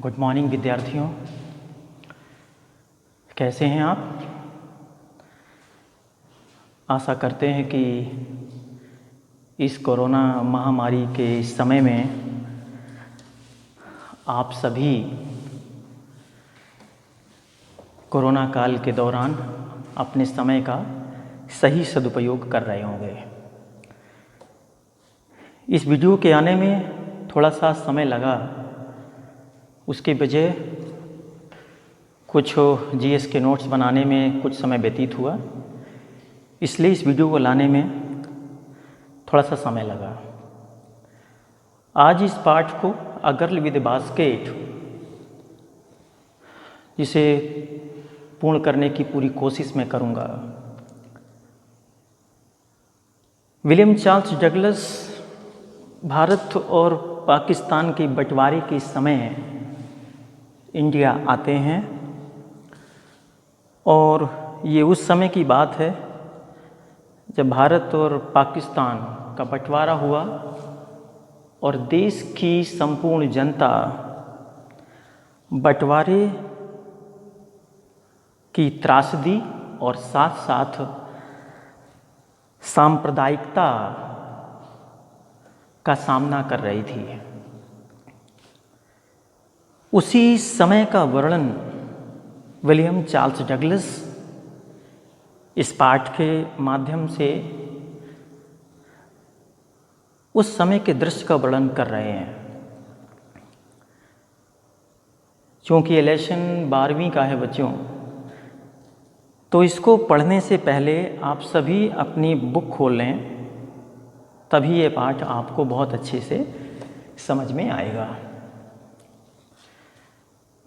Good morning विद्यार्थियों, कैसे हैं आप। आशा करते हैं कि इस कोरोना महामारी के समय में आप सभी कोरोना काल के दौरान अपने समय का सही सदुपयोग कर रहे होंगे। इस वीडियो के आने में थोड़ा सा समय लगा, उसके वजह कुछ जीएस के नोट्स बनाने में कुछ समय व्यतीत हुआ, इसलिए इस वीडियो को लाने में थोड़ा सा समय लगा। आज इस पाठ को अ गर्ल विद बास्केट जिसे पूर्ण करने की पूरी कोशिश मैं करूँगा। विलियम चार्ल्स डगलस भारत और पाकिस्तान के बंटवारे के समय इंडिया आते हैं और ये उस समय की बात है जब भारत और पाकिस्तान का बंटवारा हुआ और देश की संपूर्ण जनता बंटवारे की त्रासदी और साथ साथ सांप्रदायिकता का सामना कर रही थी। उसी समय का वर्णन विलियम चार्ल्स डगलस इस पाठ के माध्यम से उस समय के दृश्य का वर्णन कर रहे हैं। क्योंकि ये लेसन 12वीं का है बच्चों, तो इसको पढ़ने से पहले आप सभी अपनी बुक खोल लें, तभी ये पाठ आपको बहुत अच्छे से समझ में आएगा।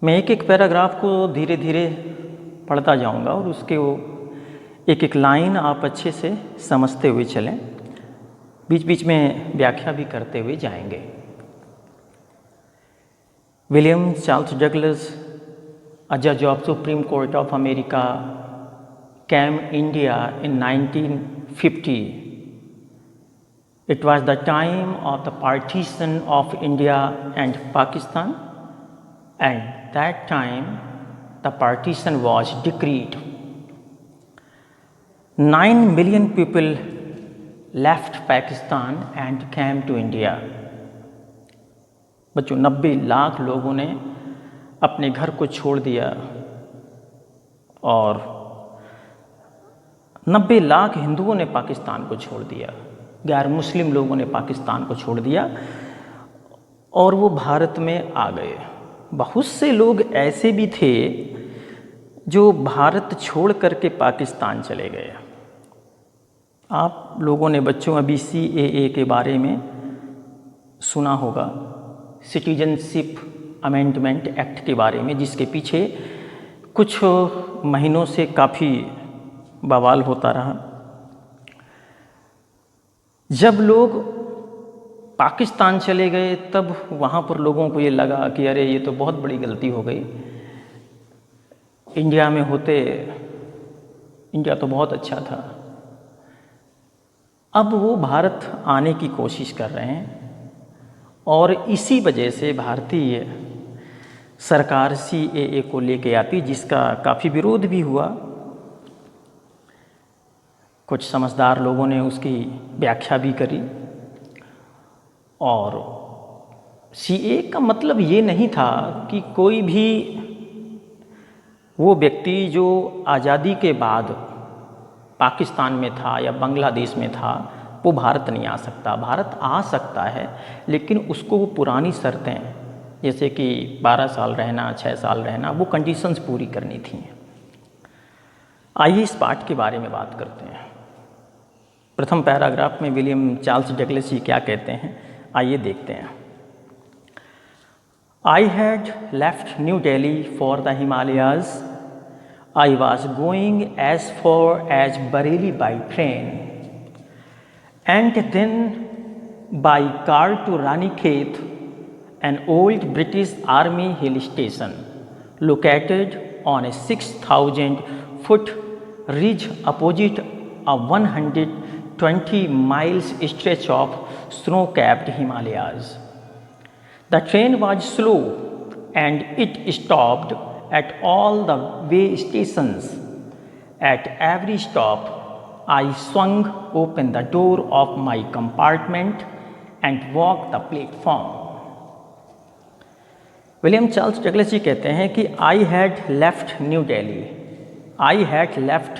मैं एक एक पैराग्राफ को धीरे धीरे पढ़ता जाऊंगा और उसके वो एक एक लाइन आप अच्छे से समझते हुए चलें, बीच बीच में व्याख्या भी करते हुए जाएंगे। William Charles Douglas, a judge of Supreme Court of America, came India in 1950. It was the time of the partition of India and Pakistan, and that time the partition was decreed. 9 million people left Pakistan and came to India. बच्चों 90 लाख लोगों ने अपने घर को छोड़ दिया और 90 लाख हिंदुओं ने पाकिस्तान को छोड़ दिया, गैर मुस्लिम लोगों ने पाकिस्तान को छोड़ दिया और वो भारत में आ गए। बहुत से लोग ऐसे भी थे जो भारत छोड़ करके पाकिस्तान चले गए। आप लोगों ने बच्चों अभी CAA के बारे में सुना होगा, सिटीजनशिप अमेंडमेंट एक्ट के बारे में, जिसके पीछे कुछ महीनों से काफ़ी बवाल होता रहा। जब लोग पाकिस्तान चले गए तब वहाँ पर लोगों को ये लगा कि अरे ये तो बहुत बड़ी गलती हो गई, इंडिया में होते, इंडिया तो बहुत अच्छा था। अब वो भारत आने की कोशिश कर रहे हैं और इसी वजह से भारतीय सरकार CAA को लेके आती, जिसका काफ़ी विरोध भी हुआ। कुछ समझदार लोगों ने उसकी व्याख्या भी करी और CAA का मतलब ये नहीं था कि कोई भी वो व्यक्ति जो आज़ादी के बाद पाकिस्तान में था या बांग्लादेश में था वो भारत नहीं आ सकता। भारत आ सकता है, लेकिन उसको वो पुरानी शर्तें, जैसे कि 12 साल रहना, 6 साल रहना, वो कंडीशंस पूरी करनी थी। आइए इस पाठ के बारे में बात करते हैं। प्रथम पैराग्राफ में विलियम चार्ल्स डगलस जी क्या कहते हैं, आइए देखते हैं। I had left New Delhi for the Himalayas. I was going as far as Bareilly by train, and then by car to Ranikhet, an old British Army hill station located on a 6,000-foot ridge opposite a 120 miles stretch of snow-capped Himalayas. The train was slow and it stopped at all the way stations. At every stop, I swung open the door of my compartment and walked the platform. William Charles Douglas ji कहते हैं कि I had left New Delhi. I had left,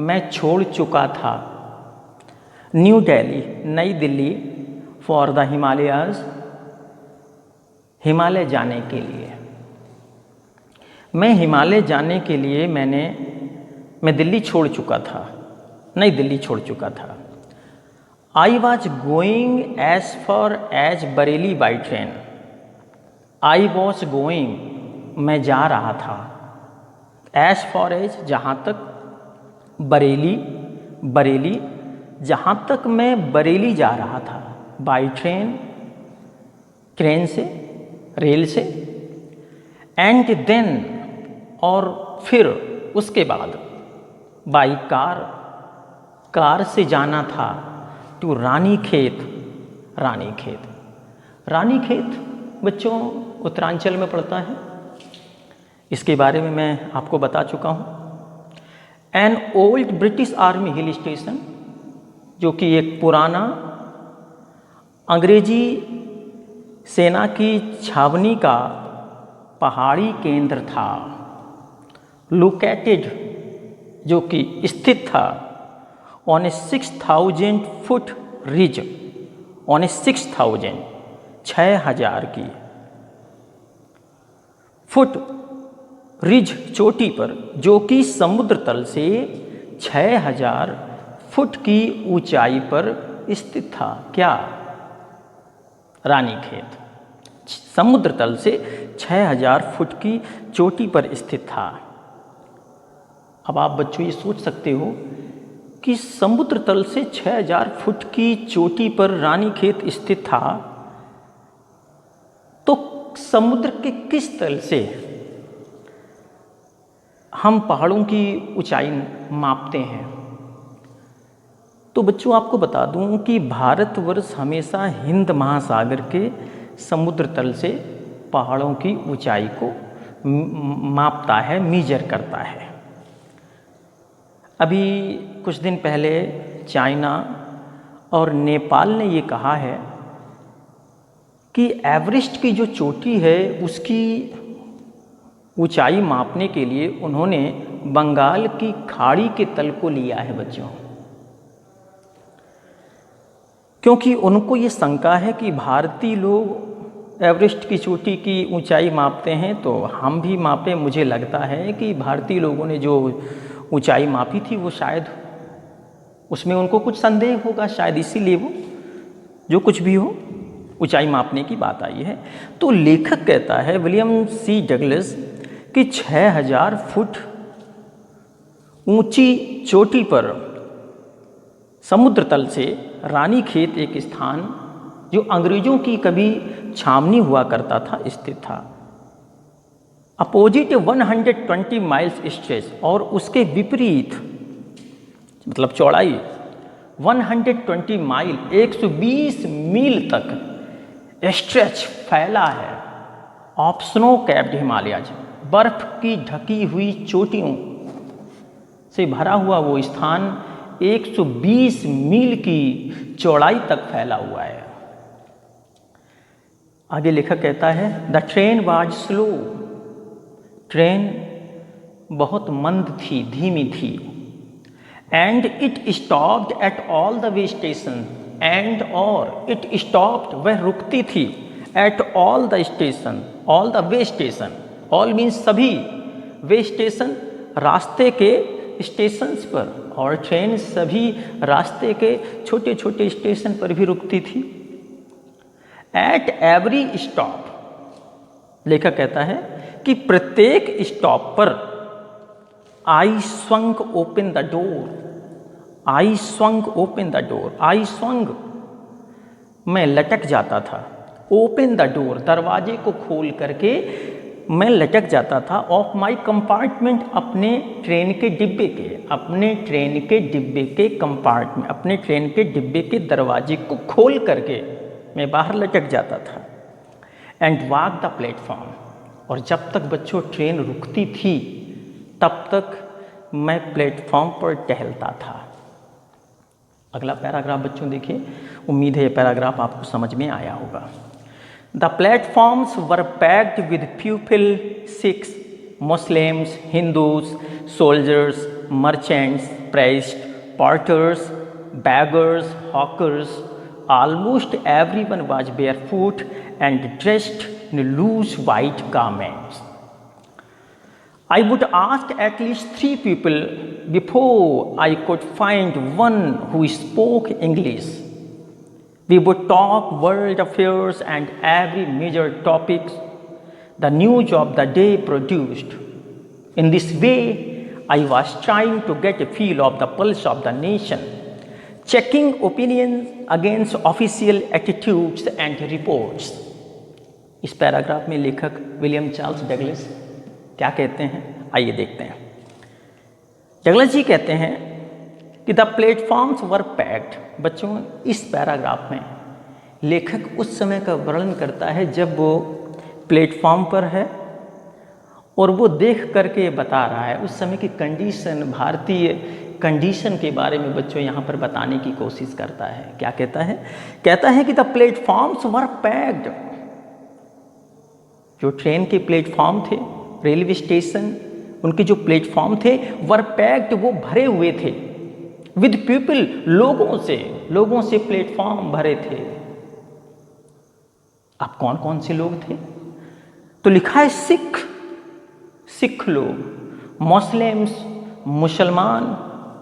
मैं छोड़ चुका था, New Delhi, नई Delhi, for the Himalayas, Himalaya जाने के लिए। मैं हिमालय जाने के लिए मैं दिल्ली छोड़ चुका था, नई दिल्ली छोड़ चुका था। I was going as far as Bareilly by train. I was going, मैं जा रहा था, एज फॉर एज, जहाँ तक, बरेली, जहाँ तक मैं बरेली जा रहा था, बाई ट्रेन, ट्रेन से, रेल से, एंड देन, और फिर उसके बाद, बाई कार, कार से जाना था, टू रानीखेत, रानीखेत बच्चों उत्तरांचल में पड़ता है, इसके बारे में मैं आपको बता चुका हूँ। An old British army hill station, जो कि एक पुराना अंग्रेजी सेना की छावनी का पहाड़ी केंद्र था। लोकेटेड, जो कि स्थित था, on a 6,000 foot ridge, on a 6,000, 6,000 की फुट रिज, चोटी पर, जो कि समुद्र तल से 6,000 फुट की ऊंचाई पर स्थित था। क्या? रानीखेत समुद्र तल से 6,000 फुट की चोटी पर स्थित था। अब आप बच्चों ये सोच सकते हो कि समुद्र तल से 6,000 फुट की चोटी पर रानीखेत स्थित था, तो समुद्र के किस तल से हम पहाड़ों की ऊंचाई मापते हैं? तो बच्चों आपको बता दूं कि भारतवर्ष हमेशा हिंद महासागर के समुद्र तल से पहाड़ों की ऊंचाई को मापता है, मीजर करता है। अभी कुछ दिन पहले चाइना और नेपाल ने ये कहा है कि एवरेस्ट की जो चोटी है उसकी ऊंचाई मापने के लिए उन्होंने बंगाल की खाड़ी के तल को लिया है बच्चों, क्योंकि उनको ये शंका है कि भारतीय लोग एवरेस्ट की चोटी की ऊंचाई मापते हैं तो हम भी मापें। मुझे लगता है कि भारतीय लोगों ने जो ऊंचाई मापी थी वो शायद उसमें उनको कुछ संदेह होगा, शायद इसीलिए वो जो कुछ भी हो ऊंचाई मापने की बात आई है। तो लेखक कहता है विलियम सी डगलस कि 6,000 फुट ऊंची चोटी पर समुद्र तल से रानीखेत एक स्थान जो अंग्रेजों की कभी छावनी हुआ करता था स्थित था। अपोजिट 120 माइल्स स्ट्रेच, और उसके विपरीत मतलब चौड़ाई 120 माइल, 120 मील तक स्ट्रेच फैला है ऑफ स्नो कैप्ड हिमालयाज, बर्फ की ढकी हुई चोटियों से भरा हुआ वो स्थान 120 मील की चौड़ाई तक फैला हुआ है। आगे लेखक कहता है the train was slow, train बहुत मंद थी, धीमी थी। And it stopped at all the way station, and और इट स्टॉप्ड वह रुकती थी, at all the station, all the way station, all means सभी, वे स्टेशन रास्ते के स्टेशंस पर, और ट्रेन सभी रास्ते के छोटे छोटे स्टेशन पर भी रुकती थी। एट एवरी स्टॉप, लेखक कहता है कि प्रत्येक स्टॉप पर I swung open the door, I swung open the door, I swung मैं लटक जाता था, ओपन द डोर दरवाजे को खोल करके मैं लटक जाता था, ऑफ माई कंपार्टमेंट अपने ट्रेन के डिब्बे के, अपने ट्रेन के डिब्बे के कंपार्टमेंट, अपने ट्रेन के डिब्बे के दरवाजे को खोल करके मैं बाहर लटक जाता था। एंड वॉक द प्लेटफॉर्म, और जब तक बच्चों ट्रेन रुकती थी तब तक मैं प्लेटफॉर्म पर टहलता था। अगला पैराग्राफ बच्चों देखिए, उम्मीद है ये पैराग्राफ आपको समझ में आया होगा। The platforms were packed with people, Sikhs, Muslims, Hindus, soldiers, merchants, priests, porters, beggars, hawkers. Almost everyone was barefoot and dressed in loose white garments. I would ask at least 3 people before I could find one who spoke English. We would talk world affairs and every major topic the news of the day produced. In this way, I was trying to get a feel of the pulse of the nation, checking opinions against official attitudes and reports. इस paragraph में लेखक William Charles Douglas क्या कहते हैं, आइए देखते हैं। Douglas ji कहते हैं कि द प्लेटफॉर्म्स वर पैक्ड। बच्चों, इस पैराग्राफ में लेखक उस समय का वर्णन करता है जब वो प्लेटफॉर्म पर है और वो देख करके बता रहा है उस समय की कंडीशन, भारतीय कंडीशन के बारे में बच्चों यहाँ पर बताने की कोशिश करता है। क्या कहता है? कहता है कि द प्लेटफॉर्म्स वर पैक्ड। जो ट्रेन के प्लेटफॉर्म थे, रेलवे स्टेशन, उनके जो प्लेटफॉर्म थे वर पैक्ड, वो भरे हुए थे विद पीपल, लोगों से प्लेटफॉर्म भरे थे। अब कौन कौन से लोग थे? तो लिखा है सिख लोग, मुस्लिम्स,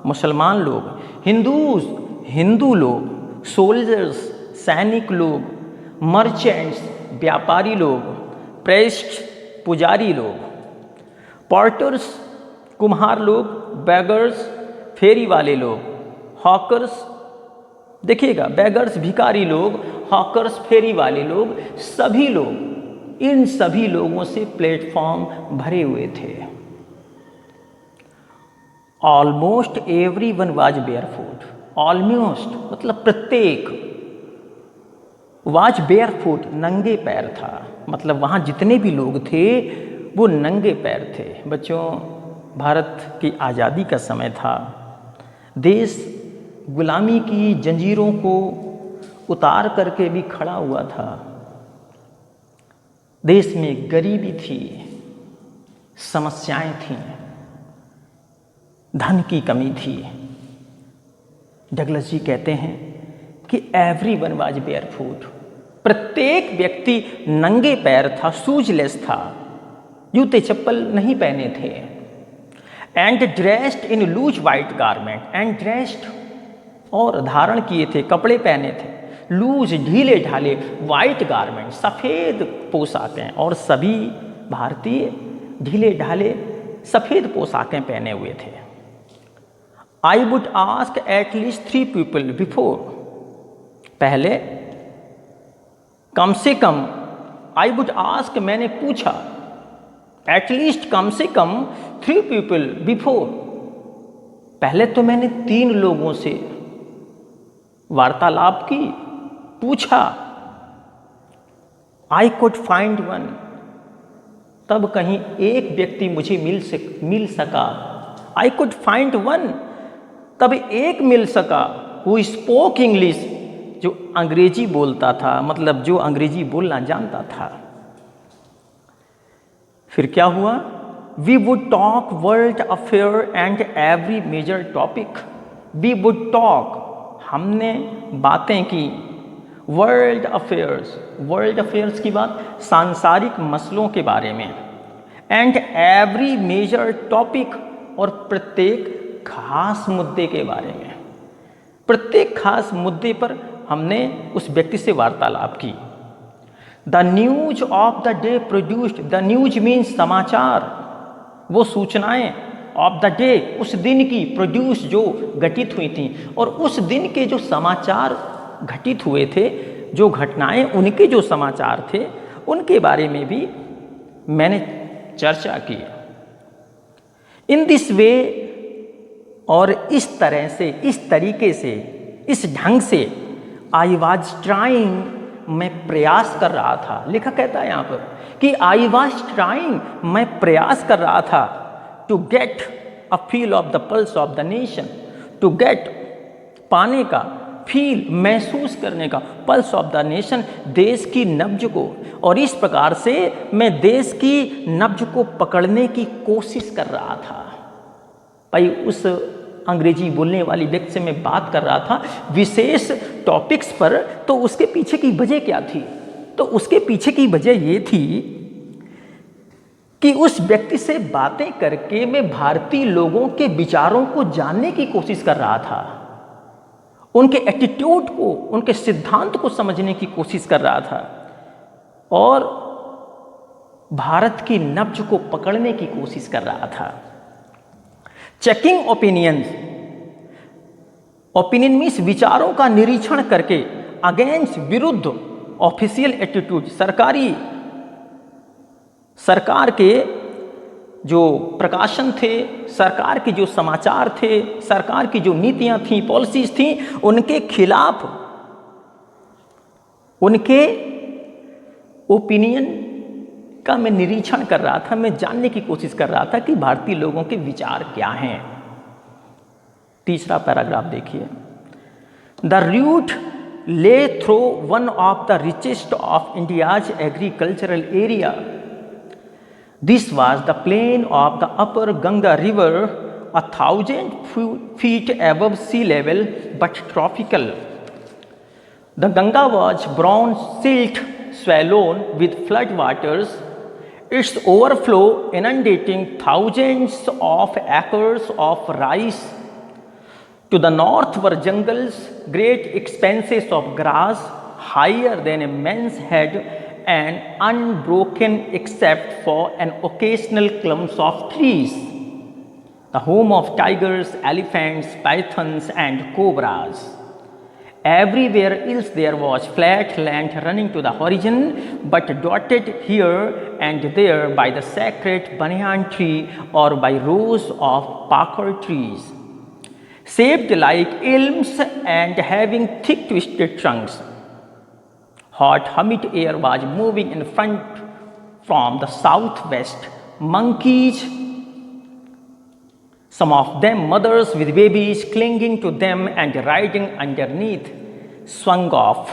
मुसलमान लोग, हिंदू लोग, सोल्जर्स, सैनिक लोग, मर्चेंट्स, व्यापारी लोग, प्रेस्ट, पुजारी लोग, पोर्टर्स, कुम्हार लोग, बेगर्स, फेरी वाले लोग, हॉकर्स, देखिएगा, बेगर्स भिखारी लोग, हॉकर्स फेरी वाले लोग, सभी लोग, इन सभी लोगों से प्लेटफॉर्म भरे हुए थे। Almost everyone was barefoot. Almost मतलब प्रत्येक, वाज बेयरफुट नंगे पैर था, मतलब वहाँ जितने भी लोग थे वो नंगे पैर थे। बच्चों, भारत की आज़ादी का समय था, देश गुलामी की जंजीरों को उतार करके भी खड़ा हुआ था, देश में गरीबी थी, समस्याएं थीं, धन की कमी थी। डगलस जी कहते हैं कि एवरीवन वाज बेयरफुट, प्रत्येक व्यक्ति नंगे पैर था, शूजलेस था, जूते चप्पल नहीं पहने थे। And dressed in loose white garment, and dressed और धारण किए थे, कपड़े पहने थे, लूज ढीले ढाले, वाइट गारमेंट सफ़ेद पोशाकें, और सभी भारतीय ढीले ढाले सफ़ेद पोशाकें पहने हुए थे। I would ask at least 3 people before, पहले कम से कम, आई वुड आस्क मैंने पूछा, एटलीस्ट कम से कम 3 पीपल बिफोर, पहले तो मैंने 3 लोगों से वार्तालाप की, पूछा। आई कुड फाइंड वन, तब कहीं एक व्यक्ति मुझे मिल सका। आई कुड फाइंड वन, तब एक मिल सका, हु स्पोक इंग्लिश, जो अंग्रेजी बोलता था, मतलब जो अंग्रेजी बोलना जानता था। फिर क्या हुआ? We would talk world affair and every major topic. We would talk, हमने बातें की, वर्ल्ड अफेयर्स की बात, सांसारिक मसलों के बारे में, एंड एवरी मेजर टॉपिक, और प्रत्येक खास मुद्दे के बारे में, प्रत्येक खास मुद्दे पर हमने उस व्यक्ति से वार्तालाप की। The news of the day produced, the news means समाचार, वो सूचनाएं, ऑफ द डे उस दिन की, प्रोड्यूस जो घटित हुई थी, और उस दिन के जो समाचार घटित हुए थे, जो घटनाएं, उनके जो समाचार थे, उनके बारे में भी मैंने चर्चा की। इन दिस वे, और इस तरह से, इस तरीके से, इस ढंग से, आई वॉज ट्राइंग, मैं प्रयास कर रहा था। लेखक कहता है यहाँ पर कि आई वॉज ट्राइंग, मैं प्रयास कर रहा था, to get a feel of the pulse of the nation, to get पाने का, फील महसूस करने का, पल्स ऑफ द नेशन देश की नब्ज को, और इस प्रकार से मैं देश की नब्ज को पकड़ने की कोशिश कर रहा था। भाई उस अंग्रेजी बोलने वाली व्यक्ति से मैं बात कर रहा था विशेष टॉपिक्स पर, तो उसके पीछे की वजह क्या थी? तो उसके पीछे की वजह ये थी कि उस व्यक्ति से बातें करके मैं भारतीय लोगों के विचारों को जानने की कोशिश कर रहा था, उनके एटीट्यूड को, उनके सिद्धांत को समझने की कोशिश कर रहा था और भारत की नब्ज को पकड़ने की कोशिश कर रहा था। चेकिंग ओपिनियंस, ओपिनियन मीन्स विचारों का निरीक्षण करके, अगेंस्ट विरुद्ध, ऑफिशियल एटीट्यूड, सरकार के जो प्रकाशन थे, सरकार के जो समाचार थे, सरकार की जो नीतियां थी, पॉलिसीज थी, उनके खिलाफ उनके ओपिनियन का मैं निरीक्षण कर रहा था, मैं जानने की कोशिश कर रहा था कि भारतीय लोगों के विचार क्या हैं। तीसरा पैराग्राफ देखिए, the route lay through one of the richest of India's agricultural area, this was the plain of the upper Ganga river, 1000 feet above sea level but tropical. The Ganga was brown silt swollen with flood waters, its overflow inundating thousands of acres of rice. To the north were jungles, great expanses of grass higher than a man's head and unbroken except for an occasional clumps of trees, the home of tigers, elephants, pythons and cobras. Everywhere else there was flat land running to the horizon, but dotted here and there by the sacred banyan tree or by rows of pakar trees, shaped like elms and having thick twisted trunks. Hot humid air was moving in front from the southwest. Monkeys, some of them mothers with babies clinging to them and riding underneath, swung off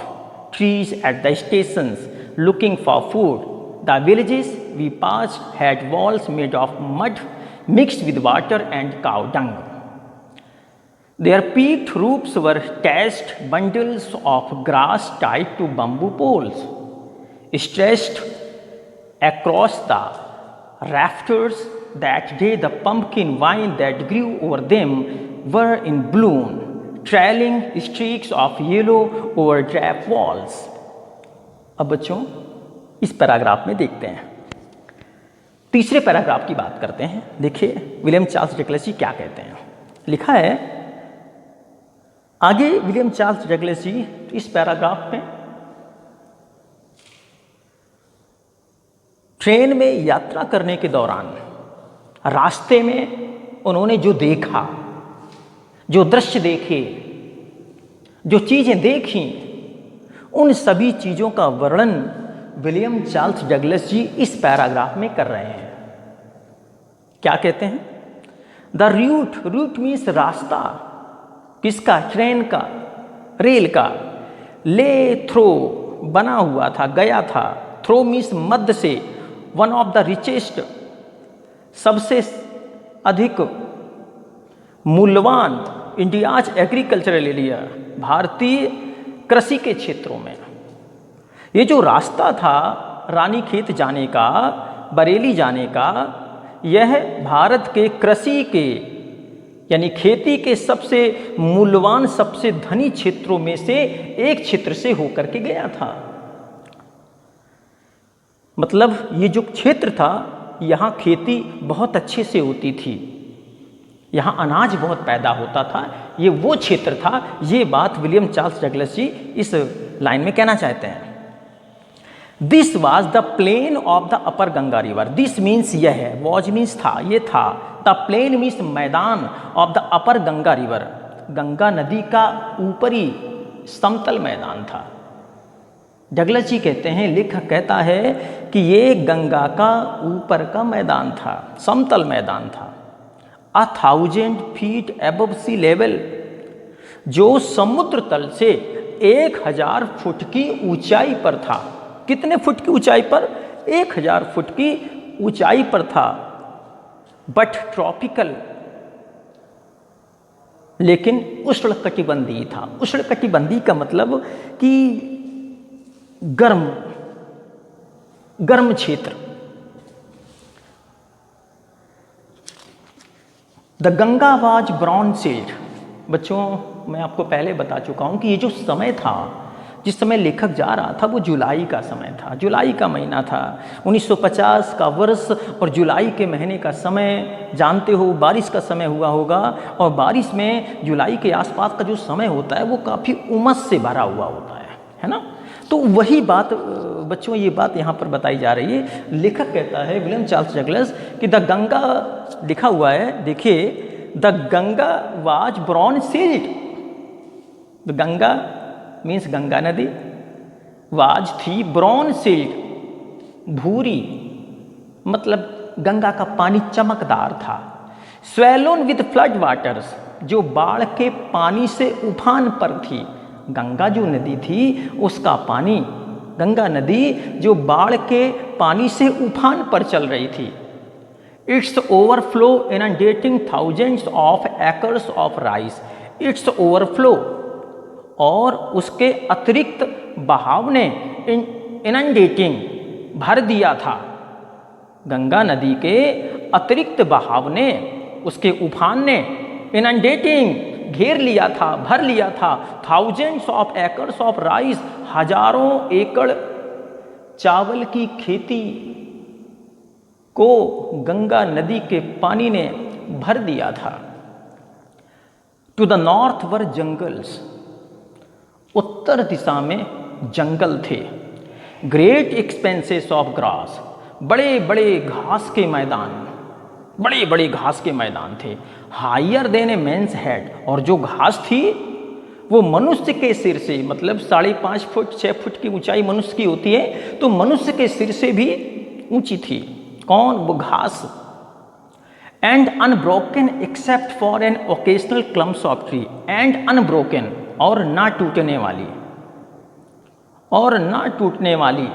trees at the stations looking for food. The villages we passed had walls made of mud mixed with water and cow dung. Their peaked roofs were thatched bundles of grass tied to bamboo poles, stretched across the rafters. That day the pumpkin vine that grew over them were in bloom, trailing streaks of yellow over drab walls. अब बच्चों इस paragraph में देखते हैं, तीसरे paragraph की बात करते हैं। देखिए विलियम चार्ल्स डगलस क्या कहते हैं। लिखा है आगे विलियम चार्ल्स डगलस इस पैराग्राफ में ट्रेन में यात्रा करने के दौरान रास्ते में उन्होंने जो देखा, जो दृश्य देखे, जो चीजें देखी, उन सभी चीजों का वर्णन विलियम चार्ल्स डगलस जी इस पैराग्राफ में कर रहे हैं। क्या कहते हैं? द रूट, रूट मीन्स रास्ता, किसका? ट्रेन का, रेल का। ले थ्रो बना हुआ था, गया था। थ्रो मीन्स मध्य से। वन ऑफ द रिचेस्ट, सबसे अधिक मूल्यवान। इंडियाज एग्रीकल्चरल एरिया, भारतीय कृषि के क्षेत्रों में। ये जो रास्ता था रानीखेत जाने का, बरेली जाने का, यह भारत के कृषि के यानी खेती के सबसे मूल्यवान, सबसे धनी क्षेत्रों में से एक क्षेत्र से होकर के गया था। मतलब ये जो क्षेत्र था, यहाँ खेती बहुत अच्छे से होती थी, यहाँ अनाज बहुत पैदा होता था, ये वो क्षेत्र था। ये बात विलियम चार्ल्स डगलस जी इस लाइन में कहना चाहते हैं। This was the plain of the upper Ganga river. This means यह है, वॉज मीन्स था, ये था। द प्लेन मीन्स मैदान, of the upper Ganga river, Ganga नदी का ऊपरी समतल मैदान था। डगलस जी कहते हैं, लेखक कहता है कि ये गंगा का ऊपर का मैदान था, समतल मैदान था, 1000 फीट अबव सी लेवल, जो समुद्र तल से 1000 फुट की ऊंचाई पर था। कितने फुट की ऊंचाई पर? 1000 फुट की ऊंचाई पर था। बट ट्रॉपिकल, लेकिन उष्णकटिबंधीय था। उष्णकटिबंधीय का मतलब कि गर्म क्षेत्र। The Ganga was brown sealed. बच्चों, मैं आपको पहले बता चुका हूं कि ये जो समय था, जिस समय लेखक जा रहा था, वो जुलाई का समय था, जुलाई का महीना था, 1950 का वर्ष। और जुलाई के महीने का समय जानते हो, बारिश का समय हुआ होगा। और बारिश में जुलाई के आसपास का जो समय होता है वो काफ़ी उमस से भरा हुआ होता है ना। तो वही बात बच्चों, ये बात यहाँ पर बताई जा रही है। लेखक कहता है विलियम चार्ल्स डगलस कि द गंगा, लिखा हुआ है, देखिए, the Ganga was brown sealed. The Ganga means Ganga नदी, वाज थी, ब्रॉन सील्ड भूरी, मतलब गंगा का पानी चमकदार था। स्वेलोन विद फ्लड वाटर्स, जो बाढ़ के पानी से उफान पर थी। गंगा जो नदी थी उसका पानी, गंगा नदी जो बाढ़ के पानी से उफान पर चल रही थी। It's overflow inundating thousands of acres of rice. It's overflow, और उसके अतिरिक्त बहाव ने इनंडेटिंग, भर दिया था। गंगा नदी के अतिरिक्त बहाव ने, उसके उफान ने, इनंडेटिंग, घेर लिया था, भर लिया था, thousands of acres of rice, हजारों एकड़ चावल की खेती को गंगा नदी के पानी ने भर दिया था। To the northward jungles, उत्तर दिशा में जंगल थे। ग्रेट एक्सपेंसेस ऑफ ग्रास, बड़े बड़े घास के मैदान, बड़े बड़े घास के मैदान थे। हायर देन ए मेंस हेड, और जो घास थी वो मनुष्य के सिर से, मतलब 5.5 फुट 6 फुट की ऊंचाई मनुष्य की होती है, तो मनुष्य के सिर से भी ऊंची थी। कौन? वो घास। And unbroken except for an occasional clumps of tree. And unbroken, और ना टूटने वाली, और ना टूटने वाली,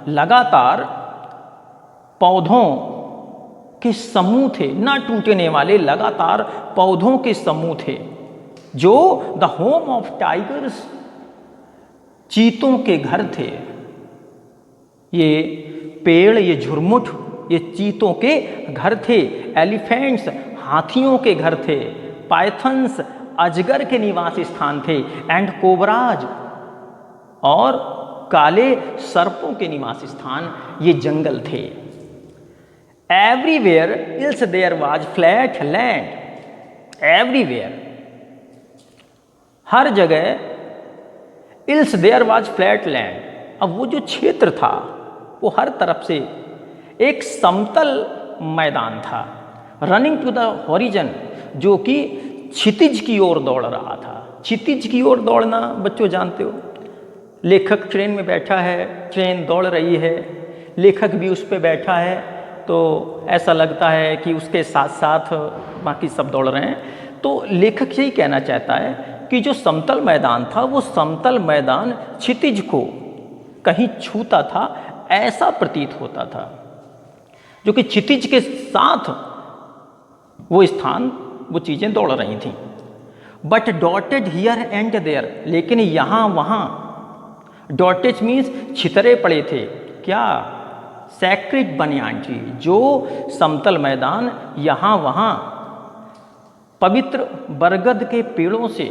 लगातार पौधों के समूह थे। ना टूटने वाले लगातार पौधों के समूह थे, जो द होम ऑफ टाइगर्स, चीतों के घर थे। ये पेड़, ये झुरमुट, ये चीतों के घर थे। एलिफेंट्स, हाथियों के घर थे। पाइथन्स, अजगर के निवास स्थान थे। एंड कोबराज, और काले सर्पों के निवास स्थान ये जंगल थे। Everywhere else there was flat land. Everywhere, हर जगह, else there was flat land. अब वो जो क्षेत्र था वो हर तरफ से एक समतल मैदान था। रनिंग टू द हॉरिजन, जो कि क्षितिज की ओर दौड़ रहा था। क्षितिज की ओर दौड़ना बच्चों जानते हो, लेखक ट्रेन में बैठा है, ट्रेन दौड़ रही है, लेखक भी उस पर बैठा है, तो ऐसा लगता है कि उसके साथ साथ बाकी सब दौड़ रहे हैं। तो लेखक यही कहना चाहता है कि जो समतल मैदान था, वो समतल मैदान क्षितिज को कहीं छूता था, ऐसा प्रतीत होता था, जो कि क्षितिज के साथ वो स्थान, वो चीज़ें दौड़ रही थीं। But dotted here and there, लेकिन यहाँ वहाँ, डॉटेज मीन्स छितरे पड़े थे। क्या? सैक्रेड बनियान ट्री, जो समतल मैदान यहाँ वहाँ पवित्र बरगद के पेड़ों से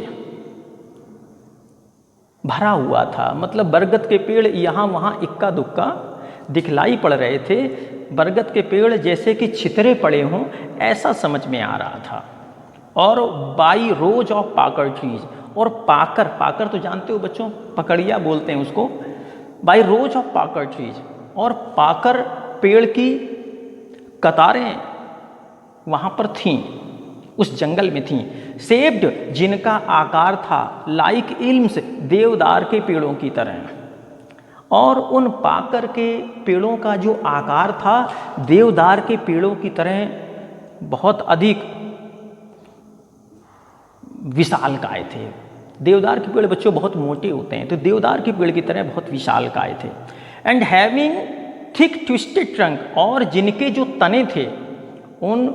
भरा हुआ था। मतलब बरगद के पेड़ यहाँ वहाँ इक्का दुक्का दिखलाई पड़ रहे थे। बरगद के पेड़ जैसे कि छितरे पड़े हों, ऐसा समझ में आ रहा था। और बाई रोज ऑफ पाकर ट्रीज, और पाकर, पाकर तो जानते हो बच्चों, पकड़िया बोलते हैं उसको। बाई रोज ऑफ पाकर ट्रीज, और पाकर पेड़ की कतारें वहाँ पर थीं, उस जंगल में थीं। सेप्ड, जिनका आकार था लाइक इल्म्स, देवदार के पेड़ों की तरह। और उन पाकर के पेड़ों का जो आकार था देवदार के पेड़ों की तरह बहुत अधिक विशालकाय थे। देवदार के पेड़ बच्चों बहुत मोटे होते हैं, तो देवदार के पेड़ की तरह बहुत विशालकाय थे। And having thick twisted trunk, और जिनके जो तने थे, उन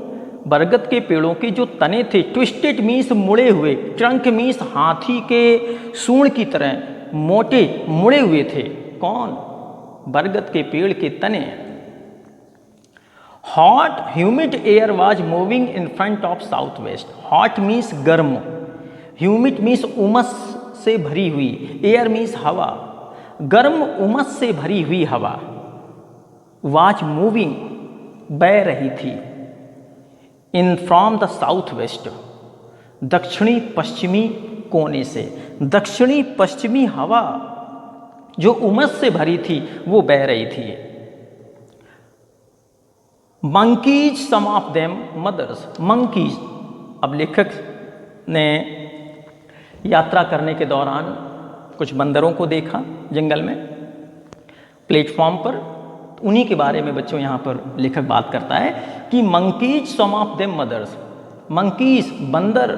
बरगद के पेड़ों के जो तने थे, ट्विस्टेड मीन्स मुड़े हुए, ट्रंक मीन्स हाथी के सूंड की तरह मोटे मुड़े हुए थे। कौन? बरगद के पेड़ के तने। Hot humid air was moving in front of south west. Hot means गर्म, ह्यूमिड मीन्स उमस से भरी हुई, एयर मीन्स हवा, गर्म उमस से भरी हुई हवा। वाज मूविंग बह रही थी, in from the south west, दक्षिणी पश्चिमी कोने से। दक्षिणी पश्चिमी हवा जो उमस से भरी थी वो बह रही थी। Monkeys some of them mothers. Monkeys, अब लेखक ने यात्रा करने के दौरान कुछ बंदरों को देखा जंगल में, प्लेटफॉर्म पर, उन्हीं के बारे में बच्चों यहाँ पर लेखक बात करता है कि monkeys some of them mothers. Monkeys बंदर,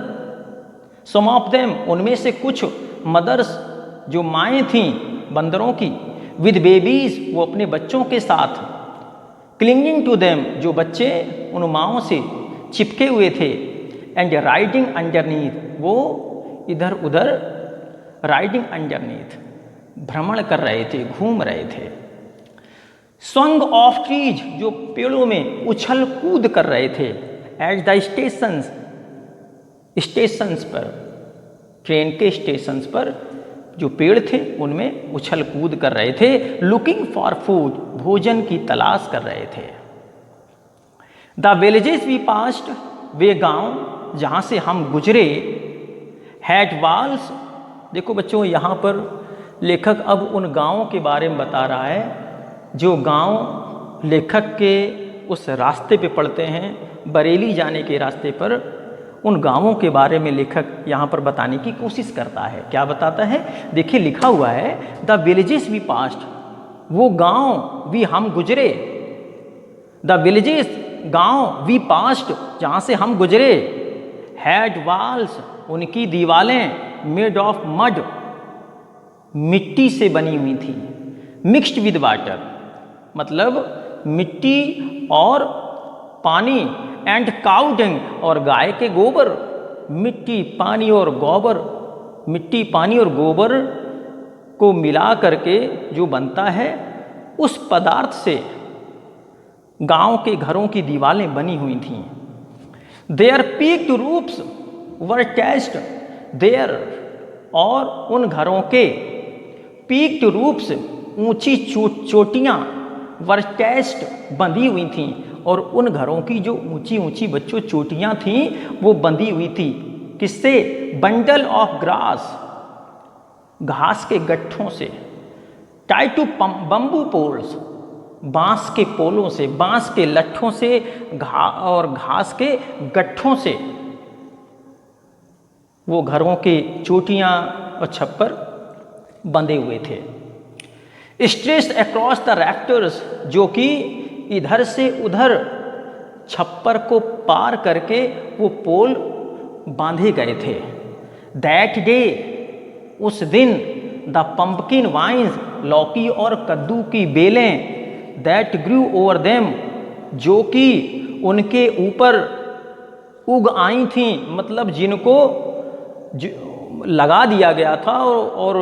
सम ऑफ देम उनमें से कुछ, मदर्स जो माएँ थीं बंदरों की, विद बेबीज वो अपने बच्चों के साथ, क्लिंगिंग टू देम जो बच्चे उन माओं से चिपके हुए थे, एंड राइडिंग अंडरनीथ वो इधर उधर, राइडिंग अंडरनीथ भ्रमण कर रहे थे, घूम रहे थे। स्वंग ऑफ ट्रीज जो पेड़ों में उछल कूद कर रहे थे, एट द स्टेशंस, स्टेशंस पर, ट्रेन के स्टेशंस पर जो पेड़ थे उनमें उछल कूद कर रहे थे। लुकिंग फॉर फूड भोजन की तलाश कर रहे थे। द विलेजेस वी पास्ट वे गांव जहां से हम गुजरे, हैड वॉल्स। देखो बच्चों यहाँ पर लेखक अब उन गांवों के बारे में बता रहा है जो गांव लेखक के उस रास्ते पे पड़ते हैं, बरेली जाने के रास्ते पर। उन गांवों के बारे में लेखक यहाँ पर बताने की कोशिश करता है। क्या बताता है? देखिए लिखा हुआ है द विलेजेस वी पास्ट, वो गांव वी हम गुजरे, द विलेजेस गांव वी पास्ट जहाँ से हम गुजरे, हैड वॉल्स उनकी दीवारें, मेड ऑफ मड मिट्टी से बनी हुई थी, मिक्स्ड विद वाटर मतलब मिट्टी और पानी, एंड काउ डंग और गाय के गोबर। मिट्टी पानी और गोबर, मिट्टी पानी और गोबर को मिला करके जो बनता है उस पदार्थ से गांव के घरों की दीवारें बनी हुई थीं। Their peaked roofs were test, their और उन घरों के, पीक्ड रूफ्स ऊंची चोटियां, वर टेस्ट बंधी हुई थीं, और उन घरों की जो ऊंची ऊंची बच्चों चोटियां थीं वो बंधी हुई थी किससे? बंडल ऑफ ग्रास, घास के गट्ठों से, टाई टू बम्बू पोल्स, बांस के पोलों से, बांस के लट्ठों से, और घास के गट्ठों से वो घरों के चोटियां और छप्पर बंधे हुए थे। स्ट्रेस्ड अक्रॉस द रैफ्टर्स जो कि इधर से उधर छप्पर को पार करके वो पोल बांधे गए थे। दैट डे उस दिन, द पंपकिन वाइन्स लौकी और कद्दू की बेलें, दैट ग्रू ओवर देम जो कि उनके ऊपर उग आई थीं, मतलब जिनको लगा दिया गया था और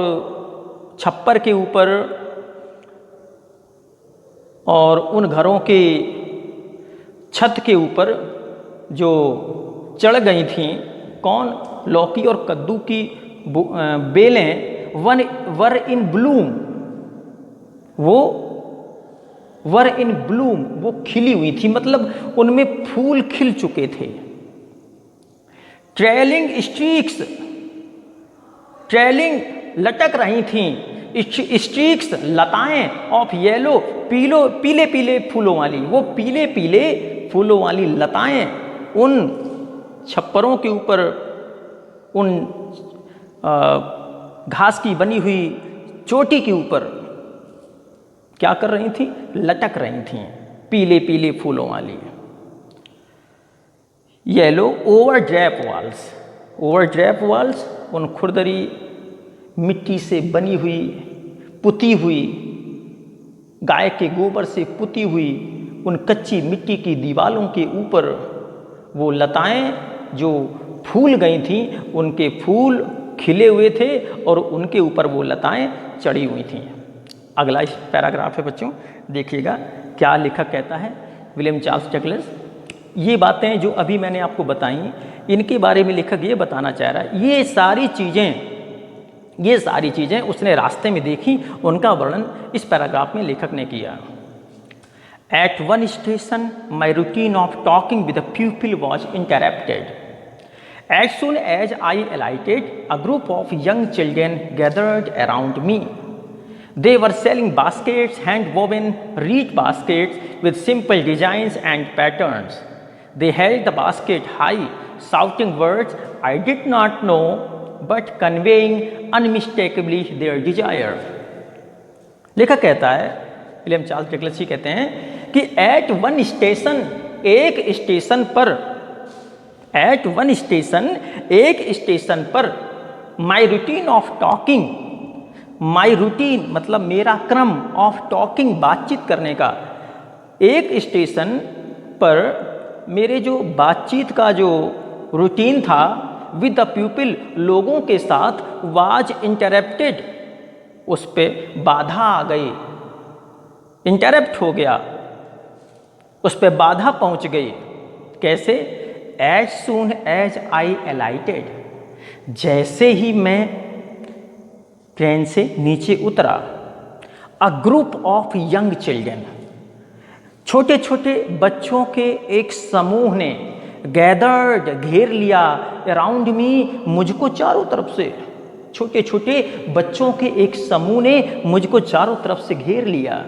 छप्पर के ऊपर और उन घरों के छत के ऊपर जो चढ़ गई थीं। कौन? लौकी और कद्दू की बेलें, वर इन ब्लूम, वो वर इन ब्लूम वो खिली हुई थी, मतलब उनमें फूल खिल चुके थे। ट्रेलिंग स्ट्रीक्स, ट्रेलिंग लटक रही थीं, स्ट्रीक्स लताएं, ऑफ येलो पीले पीले फूलों वाली, वो पीले पीले फूलों वाली लताएं उन छप्परों के ऊपर, उन घास की बनी हुई चोटी के ऊपर क्या कर रही थी? लटक रही थी, पीले पीले फूलों वाली। येलो ओवरड्रैप वॉल्स, ओवरड्रैप वॉल्स उन खुरदरी मिट्टी से बनी हुई, पुती हुई, गाय के गोबर से पुती हुई उन कच्ची मिट्टी की दीवारों के ऊपर वो लताएं जो फूल गई थीं, उनके फूल खिले हुए थे और उनके ऊपर वो लताएं चढ़ी हुई थीं। अगला इस पैराग्राफ है बच्चों, देखिएगा क्या लेखक कहता है, विलियम चार्ल्स डगलस। ये बातें जो अभी मैंने आपको बताई, इनके बारे में लेखक ये बताना चाह रहा है, ये सारी चीज़ें उसने रास्ते में देखी, उनका वर्णन इस पैराग्राफ में लेखक ने किया। At one station, my routine of talking with a pupil was interrupted. As soon as I alighted, a group of young children gathered around me. They were selling baskets, hand-woven reed baskets with simple designs and patterns. They held the basket high, shouting words I did not know, but conveying unmistakably their desire. लेखक कहता है, William Charles Douglas ji कहते हैं कि eight one station, एक station पर my routine of talking, my routine मतलब मेरा क्रम, ऑफ टॉकिंग बातचीत करने का, एक स्टेशन पर मेरे जो बातचीत का जो रूटीन था विद द पीपल, लोगों के साथ, वाज इंटरप्टेड, उस पर बाधा आ गई, इंटरप्ट हो गया, उस पर बाधा पहुंच गई। कैसे? एज सून एज आई अलाइटेड, जैसे ही मैं ट्रेन से नीचे उतरा, a group of young children, छोटे छोटे बच्चों के एक समूह ने, गैदर्ड घेर लिया, अराउंड मी मुझको चारों तरफ से, छोटे छोटे बच्चों के एक समूह ने मुझको चारों तरफ से घेर लिया।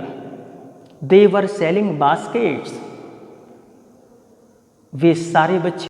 They were selling baskets, वे सारे बच्चे